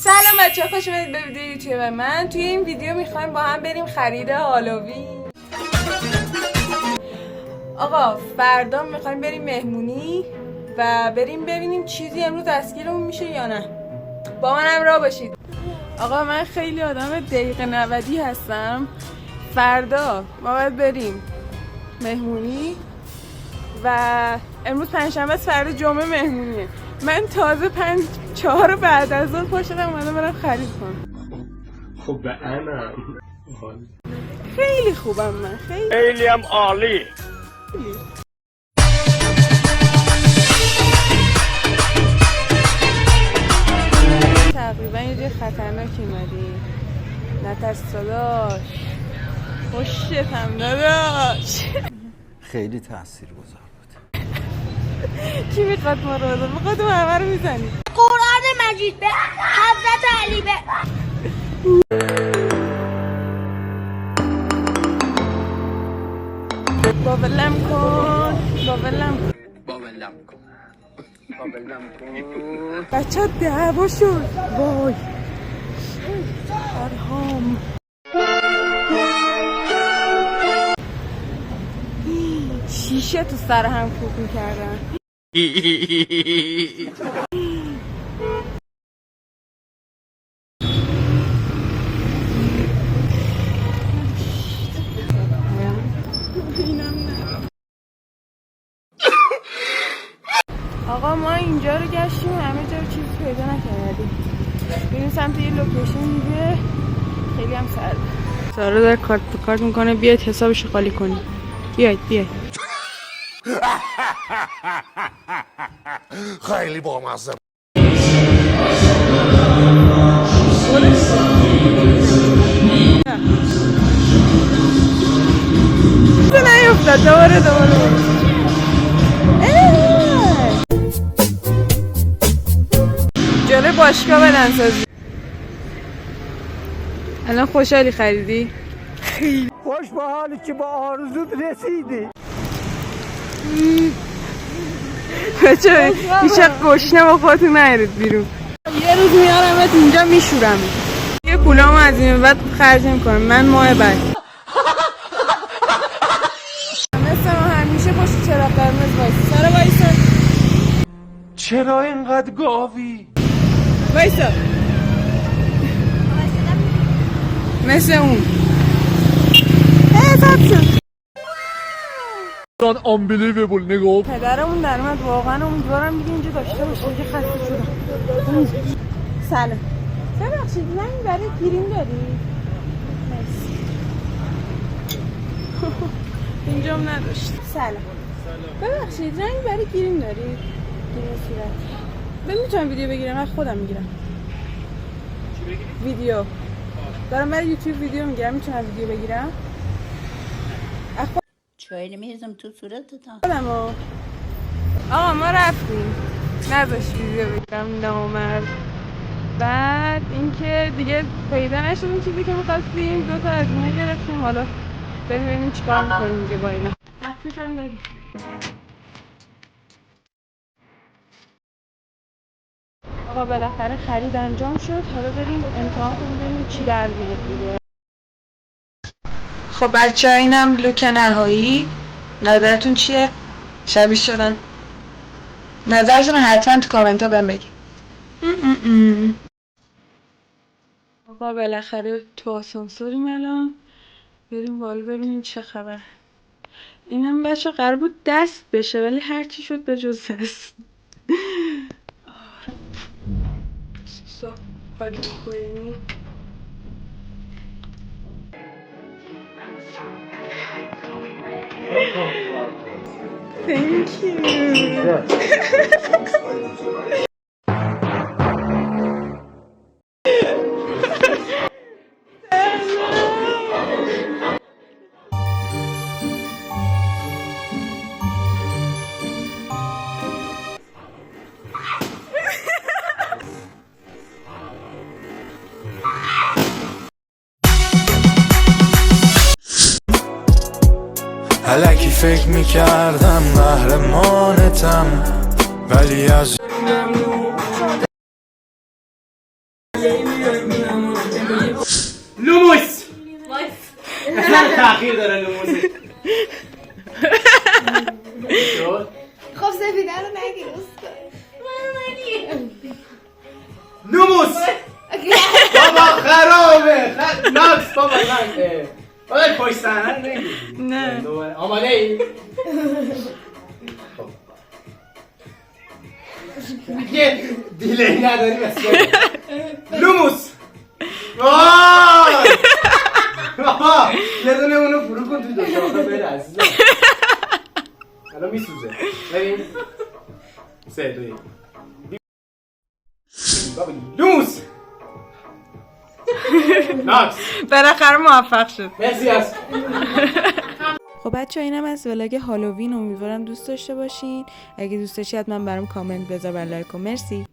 سلام بچه‌ها، خوش اومدید به ویدیو یوتیوب من. توی این ویدیو میخوایم با هم بریم خرید هالووین. آقا فردا میخوایم بریم مهمونی و بریم ببینیم چیزی امروز دستگیرمون میشه یا نه. با من همراه باشید. آقا من خیلی آدم دقیقه 90 هستم. فردا ما باید بریم مهمونی و امروز پنجشنبه است، فردا جمعه مهمونیه. من تازه 4 بعد از ظهر پا شدم اومدم برم خرید کنم. خب به انم خیلی خوبم، من خیلی هم عالی. تقریبا یه جای خطرناکی اومدیم. نترس داداش، خوشتم داداش. خیلی تاثیرگذار بود. کی میخواد ما رو بزن؟ میخواد ما همه رو میزنی. قرآن مجید به حضرت علی به باولم کن، باولم کن، بچه ها دعوا شد. وای ارهام. شیشه تو سر هم کوک میکردن. آقا ما اینجا رو گشتیم، همه جا رو چیزی پیدا نکردیم. بریم سمت یه لوکیشن دیگه. خیلی هم سرده. سارا داره کارت به کارت میکنه. بیاید حسابش خالی کنیم. بیاید خیلی بامزه. نیفتاد. دوباره جلوی باشگاه بدنسازی. الان خوشحالی خریدی؟ خیلی خوش به حالی که با آرزوت رسیدی. بچه هیچه گشنه با خودتون نهرید بیرون. یه روز میارمت اینجا میشورم. یه پولامو از این بعد خرج نمی‌کنم. من ماه بعد مثل ما همیشه پشت چراغ قرمز وایسی. سارا وایسا. چرا اینقدر گاوی؟ وایسا مثل اون. حساب شد. unbelievable نگاه. پدرمون در اومد واقعا. امیدوارم دیگه اینجا داشته باشه. دیگه خسته شدم. سلام. ببخشید زنگ برای گیریم داری؟ مرسی. اینجا هم نداشت. سلام. ببخشید زنگ برای گیریم داری؟ گیریم صورت. من میتونم ویدیو بگیرم؟ من خودم میگیرم. ویدیو دارم برای یوتیوب ویدیو میگیرم. میتونم ویدیو بگیرم؟ چایل میزم تو صورتت. خودم آقا ما رفتیم نذاشت ویدیو بگیرم نامرد. بعد اینکه دیگه پیدا نشدیم چیزی که می‌خواستیم. 2 تا از اینا گرفتیم. حالا بریم ببینیم چیکار می‌کنیم دیگه با اینا. مخفیش هم داریم. آقا بالاخره خرید انجام شد. حالا بریم امتحان کنیم ببینیم چی در میاد دیگه. خب بچه‌ها اینم لوک نهایی. نظرتون چیه؟ شبیه شدن؟ نظرتون حتما تو کامنت ها بهم بگید. آقا بالاخره تو آسانسوریم. الان بریم بالا ببینیم چه خبر. اینم بچه قرار بود دست بشه ولی هرچی شد به جز دست. حالی بکنیم. Thank you. الکی فکر میکردم قهرمانتم ولی از لوموس تأخیر داره لوموس خب سفیده رو نگیر لوموس بابا خرابه ناکس بابا ناکس بابا پشت صحنه نگیر نه آماده ای؟ دیگه دیلی نداری بس لوموس بابا یه دونه اونو فرو کن توی دوشه آخه بره عزیزم الان میسوزه ببین 3 2 1 بابا لوموس ناکس بالاخره موفق شد. مرسی از خب بچه اینم از ولاگ هالووین، امیدوارم دوست داشته باشین. اگه دوست داشتی حتما برام کامنت بذار و لایک کن. مرسی.